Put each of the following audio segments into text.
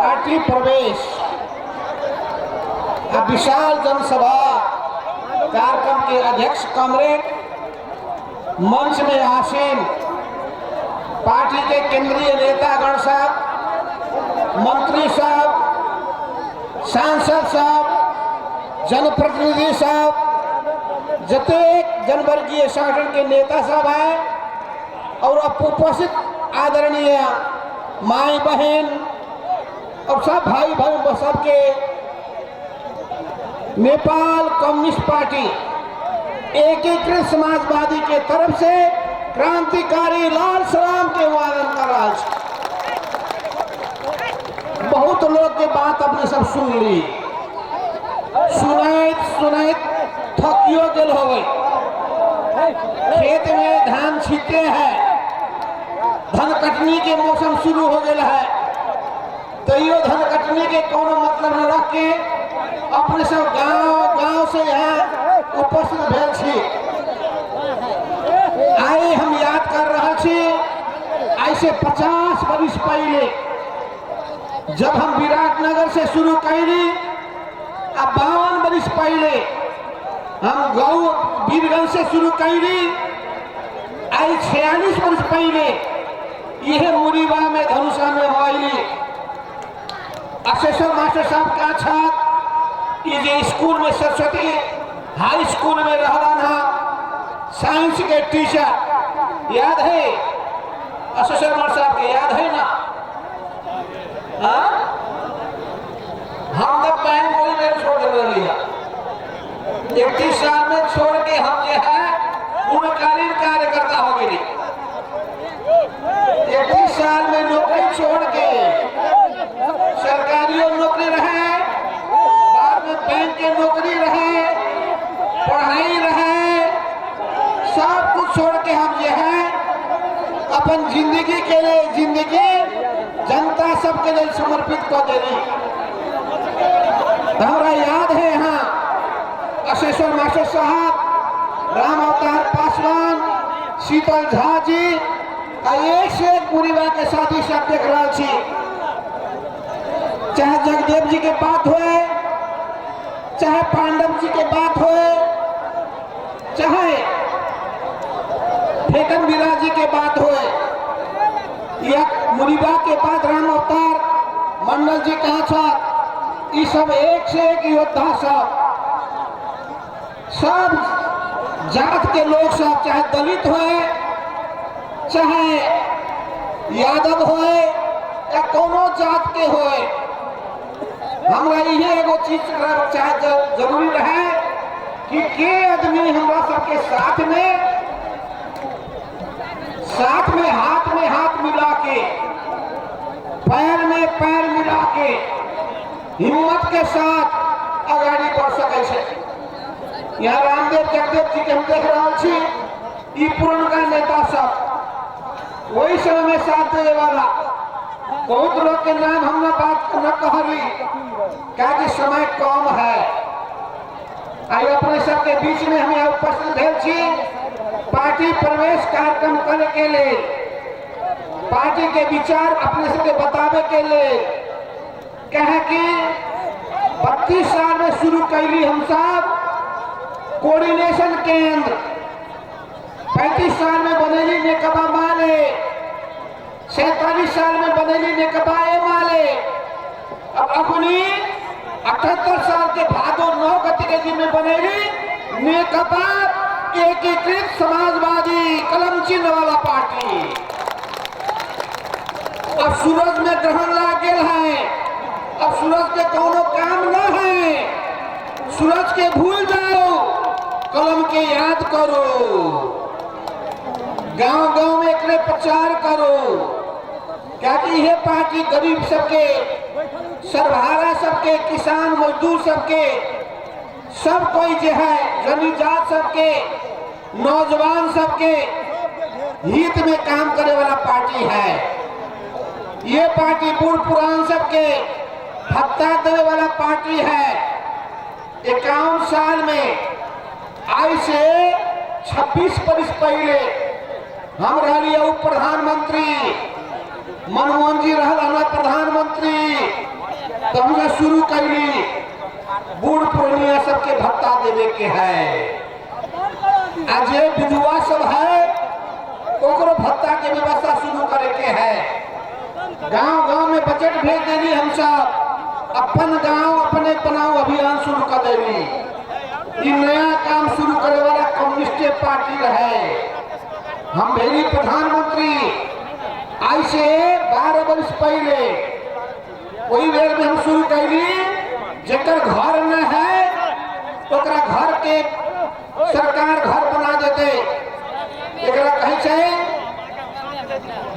Party प्रवेश विशाल जनसभा कार्यक्रम के अध्यक्ष कॉमरेड, मंच में आसीन पार्टी के केंद्रीय नेतागण साहब, मंत्री साहब, सांसद साहब, जनप्रतिनिधि साहब, जतेक जनवर्गीय संगठन के नेता साहब हैं और उपस्थित आदरणीय माई बहन और सब भाई भाई सबके नेपाल कम्युनिस्ट पार्टी एकीकृत समाजवादी के तरफ से क्रांतिकारी लाल सलाम के वादन कर रहा है। बहुत लोग के बात अपने सब सुन ली, सुनैत थकियो गेल हो गई। खेत में धान छीटे हैं, धन कटनी के मौसम शुरू हो गया है, तैयो धन कटनी के कोनो मतलब न रख के अपने सब गांव से यहाँ उपस्थित भेल छी। आए हम याद कर रहे छी, ऐसे 50 वर्ष पहले जब हम विराटनगर से शुरू कैली, अब 52 वर्ष पहले हम गौ वीरगंज से शुरू कैली, आई 46 वर्ष पहले यह मुरीबा में धनुषा में होली। असेसर मास्टर साहब का छात्र ये स्कूल में सरस्वती हाई स्कूल में रहला ना, साइंस के टीचर याद है? असेसर मास्टर साहब के याद है ना? हम तो बैंक कोई नहीं छोड़ दे लिया, 31 साल में छोड़ के हम जो है पूर्णकालीन कार्यकर्ता हो गए। 31 साल में नौकरी छोड़ के सरकारी नौकरी रहे, बाद में बैंक के नौकरी रहे, पढ़ाई रहे, सब कुछ छोड़ के हम जो है अपन जिंदगी के लिए जनता सबके लिए समर्पित कर देनी। हमारा याद है यहाँ अशेश्वर मास्टर साहब, राम अवतार पासवान, शीतल झा जी एक से एक मुरीबा के साथी सब देख रहा छी। चाहे जगदेव जी के बात होए, चाहे पांडव जी के बात होए, चाहे फेकन बिरा जी के बात होए, या मुरीबा के बाद राम अवतार मंडल जी कहा था, ये सब एक से एक योद्धा सब जात के लोग सब, चाहे दलित होए, चाहे यादव होए या कोनो जात के होए, हमरा ये एगो चीज चाहे जरूरी रहे कि के आदमी हमरा सबके साथ में हाथ मिला के, पैर में पैर मिला के हिम्मत के साथ आगाड़ी बढ़ सके छे। यहाँ रामदेव जगदेव जी के हम देख रहा छी, ई पुरनका नेता सब वही समय में साथ देने वाला। बहुत लोग के नाम हम बात न कहली, क्या कि समय कम है। आई अपने सबके बीच में हमें उपस्थित भेल छी पार्टी प्रवेश कार्यक्रम करने के लिए, पार्टी के विचार अपने सबके बतावे के लिए। कहे कि 32 साल में शुरू कैली हम सब कोऑर्डिनेशन केंद्र, 35 साल में बनेली नेकबा माले, 47 साल में बनेली नेकबा माले, अब अपनी 78 साल के भादो 9 गतिविधि में बनेली नेकबा एकीकृत समाजवादी कलम चिन्ह वाला पार्टी। अब सूरज में ग्रहण लग गया है, अब सूरज के कोनो काम न है, सूरज के भूल जाओ, कलम के याद करो, गांव-गांव में एकरे प्रचार करो। क्या कि यह पार्टी गरीब सबके, सर्वहारा सबके, किसान मजदूर सबके, सब कोई जो है जनजात सबके, नौजवान सबके हित में काम करने वाला पार्टी है। ये पार्टी बूढ़ पुरान सबके भत्ता देने वाला पार्टी है। 51 साल में आज से 26 वर्ष पहले हम रहिए उप प्रधानमंत्री, मनमोहन जी रहल हमारा प्रधानमंत्री, तो हमने शुरू कैली बूढ़ पुरनिया सबके भत्ता देवे के है। आज ये विधवा सब है ओकरो भत्ता के व्यवस्था शुरू करे के है। गांव गांव में बजट भेज देनी, हम सब अपन गांव अपने बनाओ अभियान शुरू कर देनी। ये नया काम शुरू करे वाला कम्युनिस्ट पार्टी रहे। हम मेरी प्रधानमंत्री आज से 12 वर्ष पहले वही बेर में हम शुरू कैली, जेकर घर न है ओकरा घर के सरकार घर बना देते। एकरा कहे छै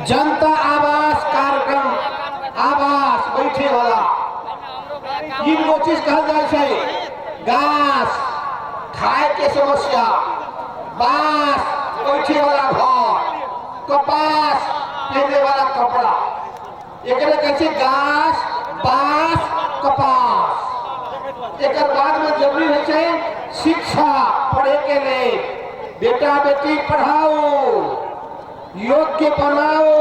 जनता आवास कार्यक्रम, आवास बैठे वाला इनको चीज कहल जाए छै। घास खाए के समस्या, बांस बैठे वाला घर, कपास पहने वाला कपड़ा, एकरा कहे छै घास बांस कपास। एक बाद में जरूरी है शिक्षा, पढ़े के लिए बेटा बेटी पढ़ाओ, योग्य बनाओ।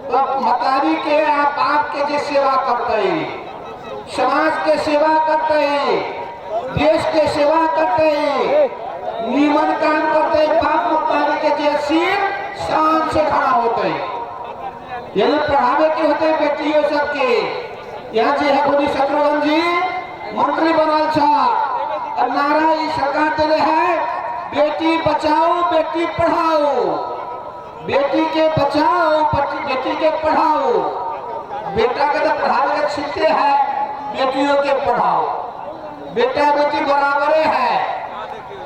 तो मतारी के आप के जे सेवा करते, समाज के सेवा करते, देश के सेवा करते, निमन काम करते, बाप मतारी के जे सिर शान से खड़ा होते। यदि पढ़ावे के होते बेटियों सबके, यहाँ जे है खुदी शत्रुघ्न जी मंत्री बनल छा, नारा ई सरकार देले है बेटी बचाओ बेटी पढ़ाओ, बेटी के बचाओ बेटी के पढ़ाओ। बेटा के तो पढ़ावे के छीनते हैं, बेटियों के पढ़ाओ। बेटा बेटी बराबर है,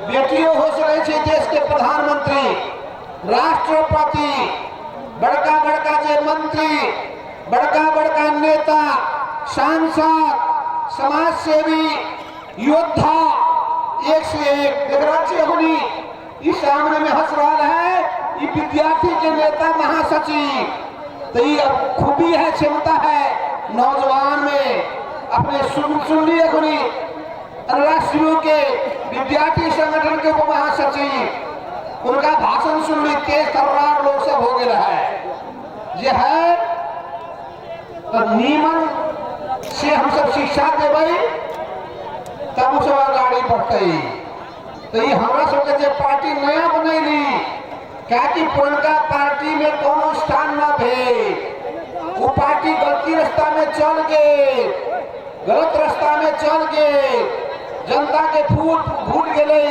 बेटियों हो सके देश के प्रधानमंत्री, राष्ट्रपति, बड़का बड़का जे मंत्री, बड़का बड़का नेता, सांसद, समाज सेवी, योद्धा, एक से एक होनी। इस सामने में हंस रहा है ये विद्यार्थी के नेता महासचिव। तो ये खूबी है, क्षमता है नौजवान में। अपने सुन लिए होनी राष्ट्रीय के विद्यार्थी संगठन के उप महासचिव, उनका भाषण सुन ली, तेज तर्रार लोग सब हो गया है। यह है तो नियमन से हम सब शिक्षा देवे तब सब गाड़ी बढ़ते। तो ये हमारा सबके जो पार्टी नया बनैली, क्या कि पुरनका पार्टी में कोनो स्थान न भे। वो पार्टी गलती रास्ता में चल गए, गलत रास्ता में चल गए, जनता के फूल भूल गए,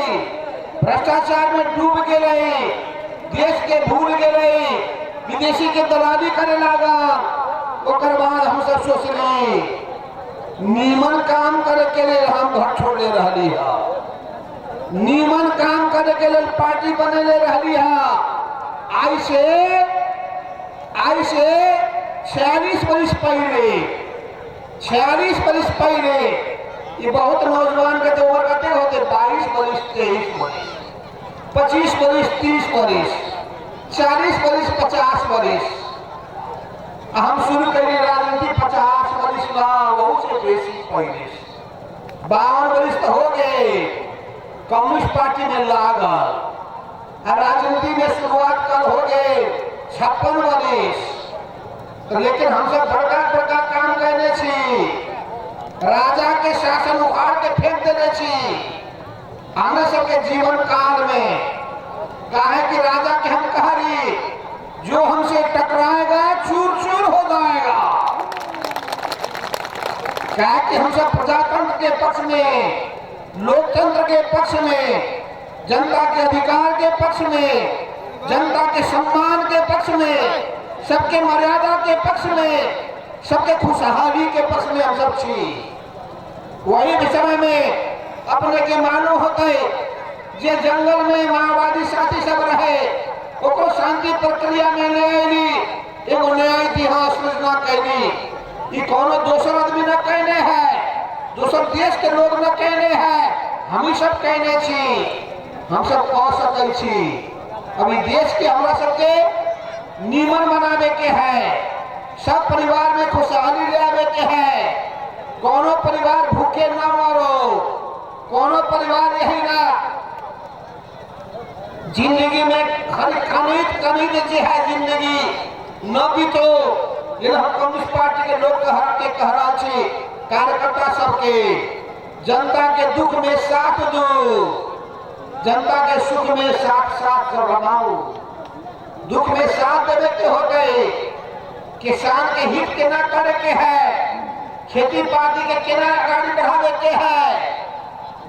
भ्रष्टाचार में डूब गए, देश के भूल गए, विदेशी के दलाली करे लागा। ओकर बाद हम सब सोचली नीमन काम करे के लिए हम घर छोड़े रही है, नीमन काम करे के लिए पार्टी बने रही है। आई से 46 वर्ष पहले, 46 वर्ष पहले ये बहुत नौजवान के तो उम्र कते होते 22 वर्ष, 23 वर्ष, 25 वर्ष, 30 वर्ष, 40 वर्ष, 50 वर्ष। हम शुरू करी राजनीति 50 वर्ष का, बहुत से बेसी पहले 52 वर्ष तो हो गए कम्युनिस्ट पार्टी में लागल। राजनीति में शुरुआत कल हो गए 56 वर्ष। तो लेकिन हम सब बड़का बड़का काम करने छी, राजा के शासन उखाड़ के फेंक देने छी हमें सबके जीवन काल में। काहे कि राजा के हम कहारी जो हमसे टकराएगा चूर चूर हो जाएगा। क्या कि हम सब प्रजातंत्र के पक्ष में, लोकतंत्र के पक्ष में, जनता के अधिकार के पक्ष में, जनता के सम्मान के पक्ष में, सबके मर्यादा के पक्ष में, सबके खुशहाली के पक्ष में हम सब छी। वही समय में अपने के मालूम होते जे जंगल में माओवादी साथी सब रहे, ओको शांति प्रक्रिया में ले आईली, एगो नया इतिहास रचना कैली। ये कोनो दोसर आदमी न कहने है, दोसर देश के लोग न कहने हैं, हम ही सब कहने छी, हम सब कह सकै छी। अभी देश के हमरा सबके निमन बनावे के है, सब परिवार में खुशहाली ले आवे के है। कोनो परिवार भूखे न मरो, कोनो परिवार यही ना जिंदगी में खनिज जे है जिंदगी न बीतो, ये हम कम्युनिस्ट पार्टी के लोग कह रहा छी कार्यकर्ता सबके जनता के दुख में साथ दो, जनता के सुख में साथ साथ रमाओ। दुख में साथ देवे के हो गए, किसान के हित के ना करे के है, खेती बाड़ी के केना आगे बढ़ावे के है,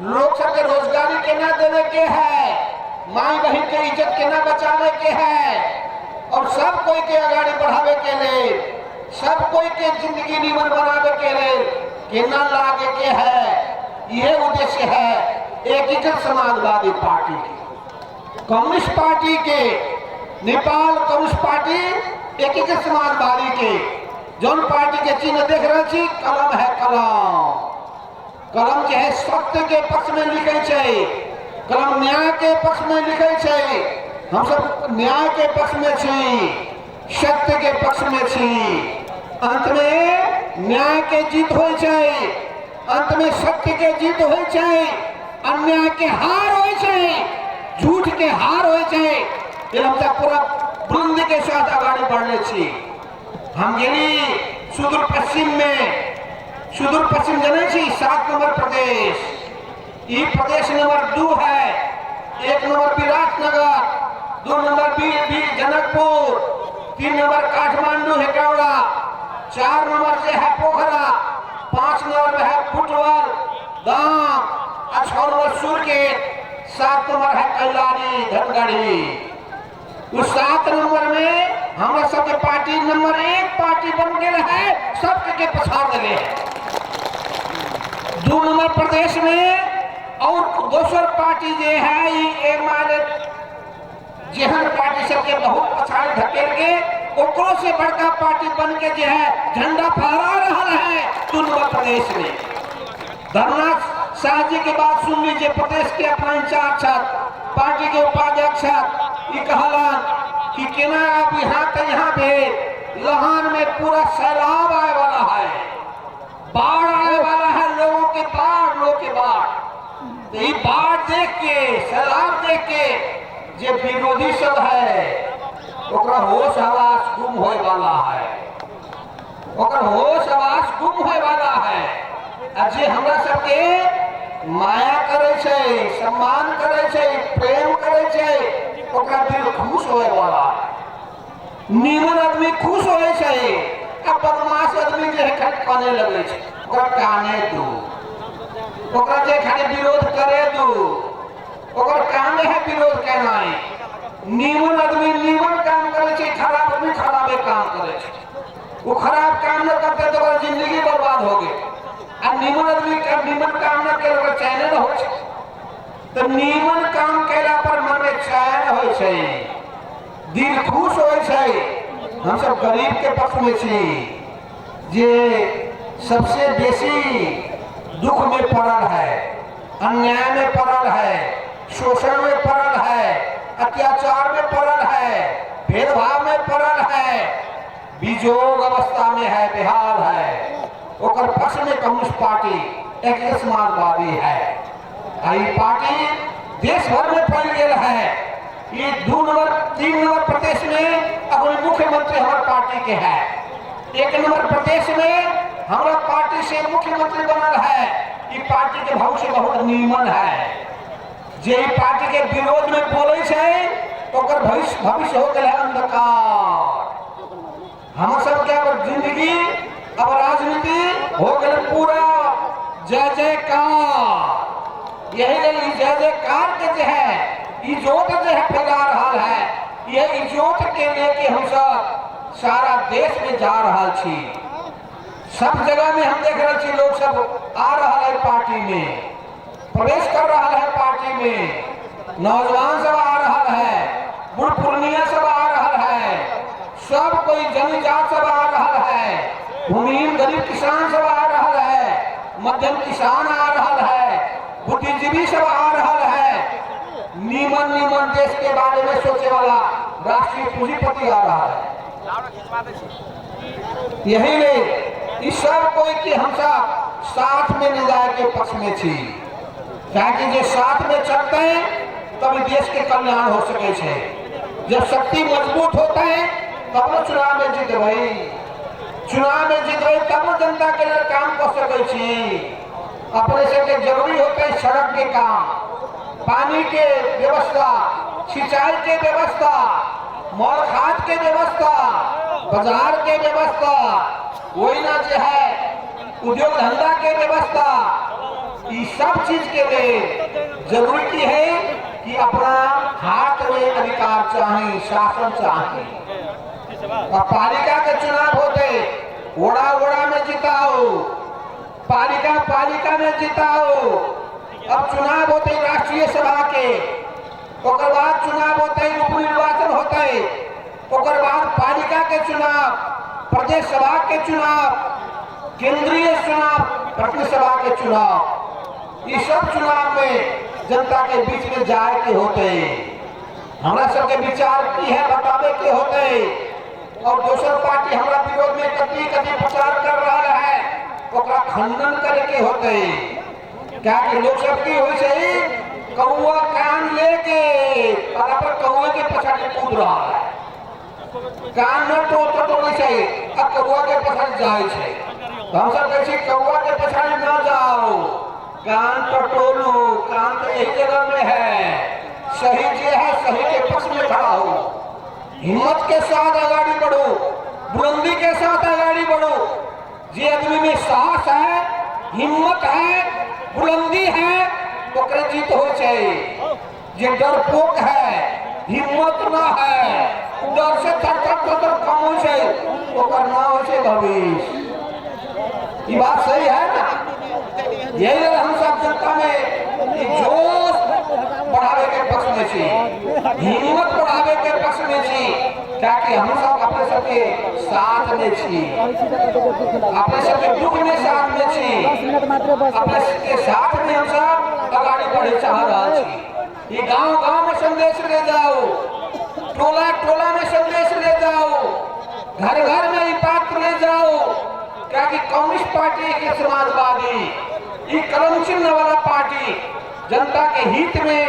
लोग सबके रोजगारी केना देवे के है, माई बहन के इज्जत केना बचावे के है, और सब कोई के आगे बढ़ावे के लिए, सब कोई के जिंदगी निमन बनावे के लिए केना लागे के है। ये उद्देश्य है एकीकृत समाजवादी पार्टी की, कम्युनिस्ट पार्टी के, नेपाल कम्युनिस्ट पार्टी एकीकृत समाजवादी के। जौन पार्टी के चिन्ह देख रहे छी कलम है, कलम कलम जो है सत्य के पक्ष में लिखे छे, कलम न्याय के पक्ष में लिखे छे। हम सब न्याय के पक्ष में छी, सत्य के पक्ष में छी। अंत में न्याय के जीत हो छे, अंत में सत्य के जीत हो छे, अन्याय के हार हो छे, झूठ के हार हो छे। ये हम सब पूरा वृंद के साथ आगे बढ़ने छी। हम गेली सुदूर पश्चिम में, सुदूर पश्चिम जाने छी 7 नंबर प्रदेश, ये प्रदेश नंबर 2 है। 1 नंबर विराटनगर, 2 नंबर भी जनकपुर, 3 नंबर काठमांडू हेटौड़ा, 4 नंबर से है पोखरा, 5 नंबर में है फुटबॉल दाम, 6 नंबर सुरकेत, 7 नंबर है कैलाली धनगढ़ी। उस 7 नंबर में हमारा सबके पार्टी नंबर 1 पार्टी बन गए है, सबके पछाड़ दिले है। 2 नंबर प्रदेश में और दोसर पार्टी जे है ये माने जेहन पार्टी सबके बहुत पछाड़ धकेल के ओकरो से बड़का पार्टी बन के जे है झंडा फहरा रहा है 2 नंबर प्रदेश में। धर्मनाथ शाह जी के बात सुन लीजिए, प्रदेश के अपना इंचार्ज पार्टी के उपाध्यक्ष ये कहला कि केना आप यहाँ पे लहान में पूरा सैलाब आए वाला है, बाढ़ आने वाला है, लोगों के बाढ़। तो ये बाढ़ देख के, सैलाब देख के जे विरोधी सब है ओकरा होश आवास गुम होए वाला है, ओकर होश आवास गुम होए वाला है। आ जे हमरा सबके माया करे छे, सम्मान करे छे, प्रेम करे छे, ओकरा दिल खुश होए वाला है। नीमन आदमी खुश होए छे, आ बदमाश आदमी जे है काने लगे छे, ओकरा काने दो, ओकरा जे खाली विरोध करे दो, ओकर काम है विरोध करना। नीमन आदमी नीमन काम करे छे, खराब आदमी खराबे काम करे छे। वो खराब काम न करते तो ओकर जिंदगी बर्बाद हो गई। आ नीमन आदमी का नीमन काम न करे ओकर चैन न हो छे। तो नीमन काम कैला पर मन में चैन हो छे, दिल खुश हो छे। हम सब गरीब के पक्ष में छी, जे सबसे बेसी दुख में पड़ल है, अन्याय में पड़ल है, शोषण में पड़ल है, अत्याचार में पड़ल है, भेदभाव में पड़ल है, बिजोग अवस्था में है, बेहाल है। ओकर पक्ष में कम्युनिस्ट पार्टी एक समाजवादी है। ये पार्टी देश भर में फैल गया है। ये 2 नंबर 3 नंबर प्रदेश में अपने मुख्यमंत्री हमारे पार्टी के है। 1 नंबर प्रदेश में हमारा पार्टी से मुख्यमंत्री बनल है। ये पार्टी के भविष्य बहुत नीमन है। जे पार्टी के विरोध में बोले छे तो ओकर भविष्य हो गया अंधकार। हम सब के अब जिंदगी, अब राजनीति हो गए पूरा जय जयकार। यही नहीं जय जयकार के जो है इज्जत जो है फैला रहा है, ये इज्जत के लेके हम सब सारा देश में जा रहा छी। सब जगह में हम देख रहे छी लोग सब आ रहा है पार्टी में, प्रवेश कर रहा है पार्टी में। नौजवान सब आ रहा है, बूढ़ पुरनिया सब आ रहा है, सब कोई जनजात सब आ रहा है, भूमिहीन गरीब किसान सब आ रहा है, मध्यम किसान आ रहा है, बुद्धिजीवी सब आ रहा है, नीमन नीमन देश के बारे में सोचे वाला राष्ट्रीय पूंजीपति आ रहा है। यही नहीं, इस सब कोई के हम सब साथ में ले जाए के पक्ष में थी, ताकि जो साथ में चलते हैं तब देश के कल्याण हो सके छे। जब शक्ति मजबूत होता है तब चुनाव में जीत भाई। चुनाव में जीत रही तब जनता के लिए काम कर सके छी। अपने से के जरूरी होते है सड़क के काम, पानी के व्यवस्था, सिंचाई के व्यवस्था, मौल खाद के व्यवस्था, बाजार के व्यवस्था, वही ना जो है उद्योग धंधा के व्यवस्था, ये सब चीज के लिए जरूरी की है कि अपना हाथ में अधिकार चाहिए, शासन चाहिए। और पालिका के चुनाव होते ओड़ा ओड़ा में जिताओ, पालिका में जिताओ। अब चुनाव होते राष्ट्रीय सभा के, ओकर बाद चुनाव होते उप निर्वाचन होते, ओकर बाद पालिका के चुनाव, प्रदेश सभा के चुनाव, केंद्रीय चुनाव, प्रतिनिधि सभा के चुनाव। इस सब चुनाव में जनता के बीच में जाए के होते, हमरा सबके विचार की है बतावे के होते। और दूसर पार्टी हमारा विरोध में कति कति प्रचार कर रहा है, ओकरा खंडन करे के होते। क्या कि लोग सब की होई से कौआ कान लेके बराबर कौए के पछाड़ी कूद रहा है, कान न तो नहीं चाहिए, अब कौआ के पछाड़ी जाए छे। तो हम सब कहते कौआ के पछाड़ी न जाओ, कान टटोलो, कान तो यही जगह में है, सही जे है सही के पक्ष में खड़ा हो, हिम्मत के साथ आगे बढ़ो, बुलंदी के साथ आगे बढ़ो। जे आदमी में साहस है, हिम्मत है, बुलंदी है, तो कर जीत हो चाहिए। जे डरपोक है, हिम्मत ना है, डर से थर कम हो चाहिए, तो करना हो चाहिए भविष्य। ये बात सही है ना? यही हम सब जनता में जोश बढ़ावे के पक्ष में छी, हिम्मत बढ़ावे के पक्ष में छी, ताकि हम सब अपने सबके साथ में छी, अपने सबके दुख में साथ में छी, अपने सबके साथ में हम सब आगे बढ़े चाह रहा छी। ये गांव-गांव में संदेश ले जाओ, टोला-टोला में संदेश ले जाओ, घर-घर में ये बात ले जाओ, क्योंकि कम्युनिस्ट पार्टी के समाजवादी, ये कलम चिन्ह वाला पार्टी जनता के हित में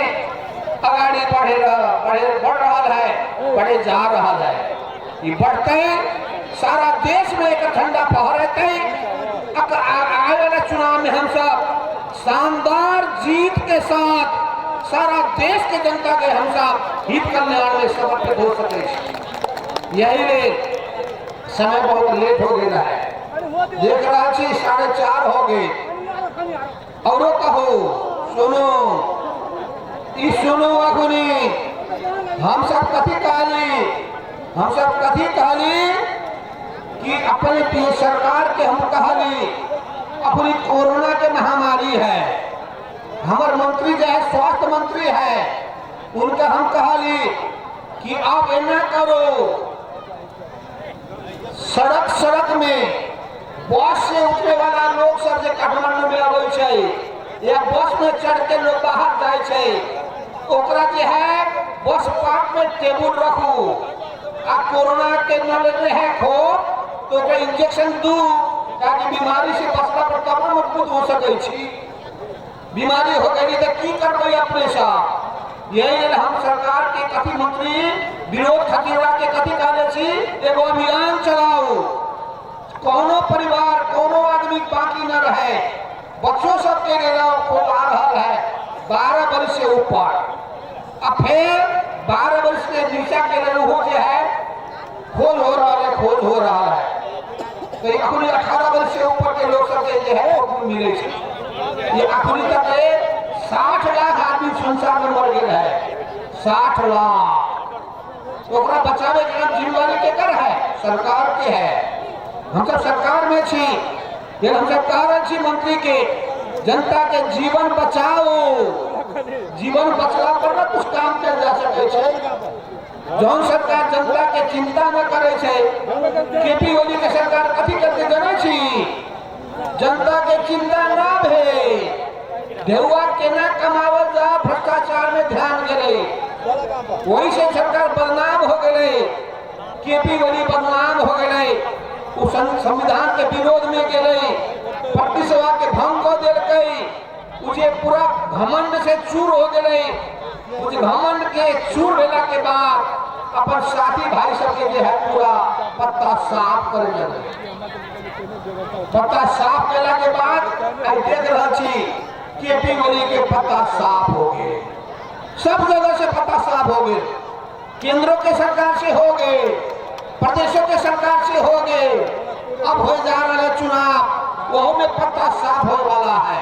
आगे बढ़ रहा है, बढ़े जा रहा है। ये बढ़ते सारा देश में एक ठंडा फहराते। आने वाले चुनाव में हम सब शानदार जीत के साथ सारा देश के जनता के हम सब हित कल्याण में समर्पित हो सके। यही समय बहुत लेट हो गया है, देख रहा छी 4:30 हो गए। और कहो सुनो, सुनो अखुनी हम सब कथी कहली कि अपने सरकार के हम कहली अपनी कोरोना के महामारी है, हमारे मंत्री जो है स्वास्थ्य मंत्री है, उनका हम कहली कि आप ऐना करो, सड़क में बस से उठने वाला लोग सब जे काठमांडू में आवे छै या बस में चढ़ के लोग बाहर जाए छै, ओकरा जे है बस पार्क में टेबुल रखू, आ कोरोना के न ले है खो तो के इंजेक्शन दू, ताकि बीमारी से बचला पर तब मजबूत हो सके छी। बीमारी हो गई तो की करबे अपने साथ। यही हम सरकार के कथी मंत्री विरोध खतिरा के कथी कहले छी, एगो अभियान चलाओ, कोनो परिवार कोनो आदमी बाकी न रहे, बच्चों सब के लिए खूब आ रहा है 12 वर्ष से ऊपर, अब फिर 12 वर्ष के नीचा के लिए वो जो है खोज हो रहा है। तो अखुनी 18 वर्ष से ऊपर के लोग सब जो है वो मिले छे। ये अखुनी तक 60 लाख आदमी संसार में मर गए है, 60 लाख। ओकरा बचावे के जिम्मेदारी केकर है? सरकार के है। हम सब सरकार में छी, ये हम सब कह रहे छी मंत्री के, जनता के जीवन बचाओ, जीवन बचला पर न कुछ काम किया जा सके छे। जौन सरकार जनता के चिंता न करे छे, केपी ओली के सरकार कथी करते जाने छी, जनता के चिंता ना भे, देहुआ केना कमावल जा भ्रष्टाचार में ध्यान गेले, वही से सरकार बदनाम हो गए, केपी ओली बदनाम हो गए, संविधान के विरोध में गए, प्रतिसभा के भंग को दिल गई, उसे पूरा घमंड से चूर हो गए। उस घमंड के चूर होने के बाद अपन साथी भाई सबके जो है पूरा पत्ता साफ कर पत्ता साफ केला के बाद आई देख रहा छी केपी ओली के पत्ता साफ हो गए, सब जगह से पत्ता साफ हो गए, केंद्रों के सरकार से हो गए, प्रदेशों के सरकार से हो गए, अब हो जा रहा चुनाव वह में पत्ता साफ हो वाला है।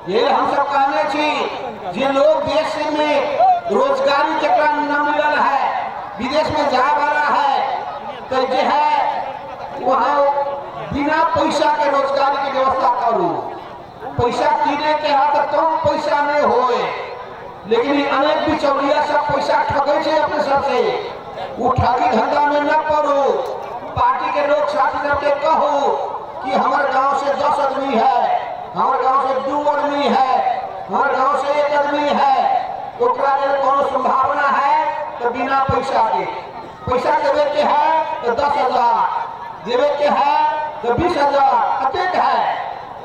ये हम सब कहने छी जे लोग देश में रोजगारी जरा न मिलल है, विदेश में जाए वाला है तो जो है वहाँ बिना पैसा के रोजगारी की व्यवस्था करू। पैसा किने के हाथ कम पैसा में होए, लेकिन अनेक बिचौलिया सब पैसा ठगे छे अपने सबसे, वो ठगी धंधा में न पड़ो। पार्टी के लोग साथी सबके कहो कि हमारे गांव से 10 आदमी है, हमारे गांव से 2 आदमी है, हमारे गांव से 1 आदमी है, ओकरा में कोनो संभावना है तो बिना पैसा के पैसा देवे के है तो 10,000 देवे के है तो 20,000 अतेक है,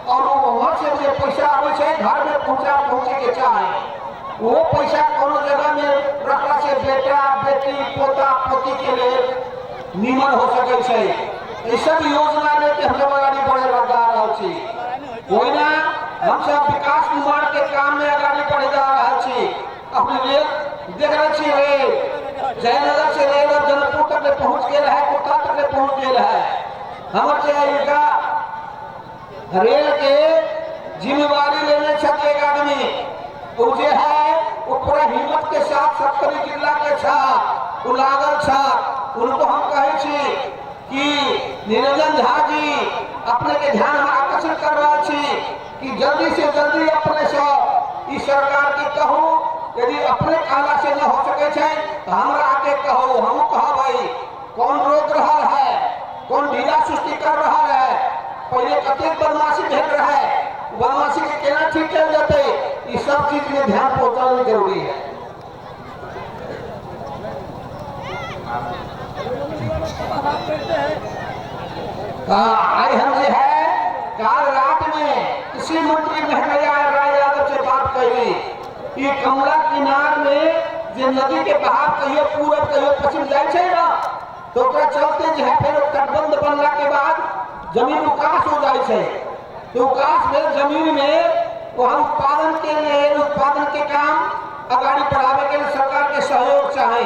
और वहाँ से जो पैसा आवे छे घर में पहुँचे के चाहे, वो पैसा कोनो जगह में रखला से बेटा बेटी पोता पोती के लिए निमन हो सके छे। ये सब योजना लेके हम सब आगे बढ़े जा रहा छी, कोई ना हम सब विकास निर्माण के काम में आगे बढ़े जा रहा छी। अपने रेल देख रहे छी, रेल जयनगर से रेल जनकपुर तक पहुँच गया है, कोटा तक पहुँच गया है। हमारे रेल के जिम्मेवारी लेने छे एक आदमी वो जो है वो पूरा हिम्मत के साथ 70 जिला के साथ लागल छा। उनको हम कहे छी कि निरंजन झा जी अपने के ध्यान में आकर्षित कर रहा छी कि जल्दी से जल्दी अपने से इस सरकार की कहो, यदि अपने काला से न हो सके छे तो हमरा आके कहो, हम कहा भाई कौन रोक रहा है, कौन ढीला सुस्ती कर रहा है, पहले कते बदमाशी भेज रहा है, बदमाशी के केना ठीक चल जाते, इस सब चीज में ध्यान पहुंचाना जरूरी है। आज हम जो है काल रात में किसी मंत्री राय यादव से बात कही कि कमला किनार में जो नदी के बहाव कहियो पूरब कहियो पश्चिम जाए छे ना, तो ओकरा चलते जो है फिर तटबंध बनला के बाद जमीन उकास हो जाए छे, तो उकास में जमीन में वहाँ उत्पादन के लिए उत्पादन के काम आगाड़ी बढ़ावे के लिए सरकार के सहयोग चाहे।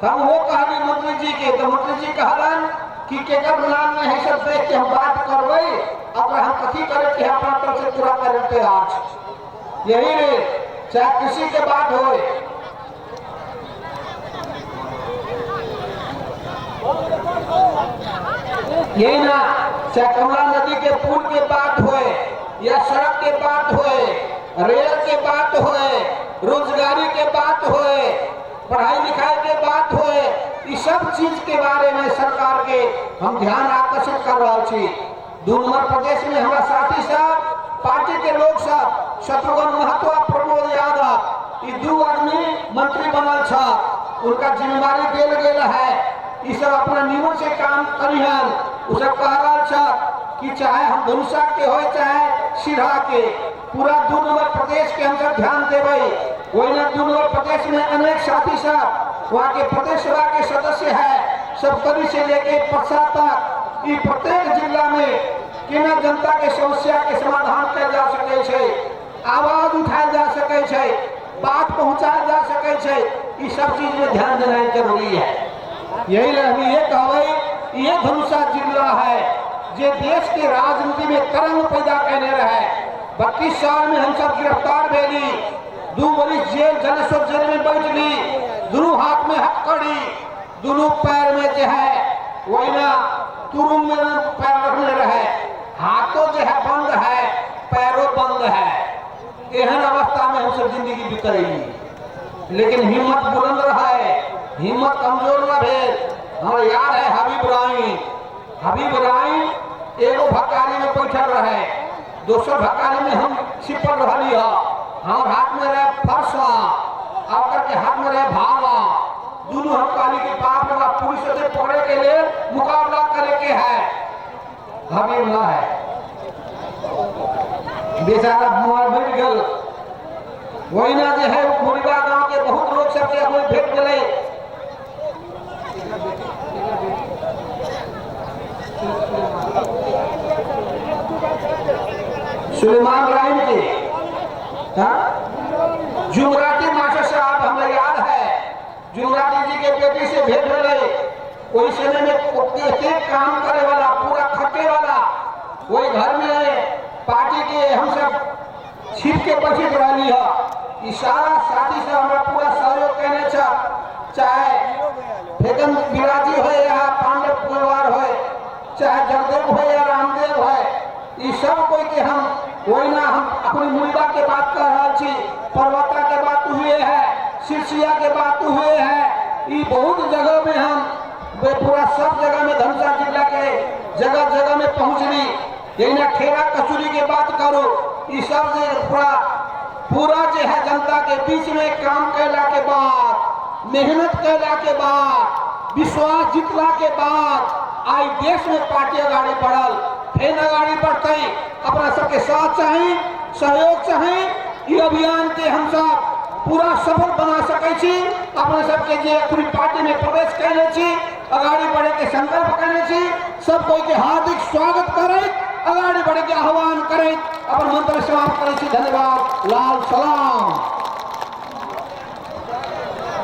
हम वो कहली मंत्री जी के, तो मंत्री जी कहलन कि केकर नाम में है सब देख के हम बात करवे, अगर हम कथी करे के अपना तरफ से पूरा करे तैयार छे। यही रे चाहे किसी के बात हो, यही ना चाहे कमला नदी के पुल के बात हो या सड़क के बात हो, रेल के बात हो, रोजगारी के बात हो, पढ़ाई लिखाई के बात हो, इस सब चीज के बारे में सरकार के हम ध्यान आकर्षित कर रहा छी। 2 नंबर प्रदेश में हमारा साथी सब पार्टी के लोग सब शत्रुघ्न महतो प्रमोद यादव ये 2 आदमी मंत्री बनल छ, उनका जिम्मेदारी देल गेल है, ये सब अपना नियमों से काम करिहन। उ सब कह रहा छ कि चाहे हम धनुषा के हो चाहे सिरहा के, पूरा 2 नंबर प्रदेश के हम सब ध्यान देवे। वही ना 2 नंबर प्रदेश में अनेक साथी सब वहाँ के प्रदेश सभा के सदस्य है, सब कभी से लेके परसा तक ये प्रत्येक जिला में केना जनता के समस्या के समाधान किया जा सके छे, आवाज उठाया जा सके छे, बात पहुँचाया जा सके छे, ये सब चीज में ध्यान देना जरूरी है। यही हम ये कहवे ये धनुषा जिला है जे देश के राजनीति में तरंग पैदा करने रहे। 32 साल में हम सब गिरफ्तार भेली, 2 बरिस जेल जलेश्वर जेल में बैठली, दोनों हाथ में हथकड़ी, दोनों पैर में जो है वही ना तुरुंग में पैर रखने रहे, हाथों जो है बंद है, पैरों बंद है। एहन अवस्था में हम सब जिंदगी बिताई, लेकिन हिम्मत बुलंद रहा है, हिम्मत कमजोर न भेल। हमें याद है हबीब राय एगो भकारी में बैठल रहे, दोसर भकारी में हम छिपल रही है, हमारे हाथ में रहे फरसा आकर के हाथ में रहे भाला, दोनों हम कहली के बाप रे बाप पुलिस से पकड़े के लिए मुकाबला करे के है। हबीब ना है बेचारा मार बैठ गल। वही ना जो है मुरीबा गांव के बहुत लोग सबके हमें भेट गए, सुलेमान राइन के जुमराती मास्टर साहब हमें याद है, जुमराती जी के बेटी से भेंट हो गई। कोई समय में एक काम करे वाला, पूरा खटे वाला, वही घर में पार्टी के हम सब छिप के बचित रही है। सारा शादी से हमारा पूरा सहयोग कहने चाहे फेगन बिराजी हो या पांडव परिवार हो, चाहे जगदेव हो या रामदेव हो, ये सब कोई के हम वही ना हम अपनी मूलबा के बात कर रहा छी, पर्वता के बात हुए है, सिरसिया के बात हुए है। ये बहुत जगह में हम पूरा सब जगह में धमसा जिला के जगह जगह में पहुंचनी। यही ठेरा कचूरी की बात करो, ये सब पूरा जो है जनता के बीच में काम कैला के बाद, मेहनत कैला के बाद, विश्वास जीतला के बाद आई देश में पार्टी आगाड़ी बढ़ल, फिर आगाड़ी बढ़ते अपना सबके साथ चाहे, सहयोग चाहे। ये अभियान के हम सब पूरा सफल बना सके छी। अपने सबके जे पूरी पार्टी में प्रवेश कैले छी, आगाड़ी बढ़े के संकल्प करने छी। सब कोई के हार्दिक स्वागत करे, आगाड़ी बढ़े के आह्वान करे, अपन मंत्र समाप्त करे छी। धन्यवाद। लाल सलाम।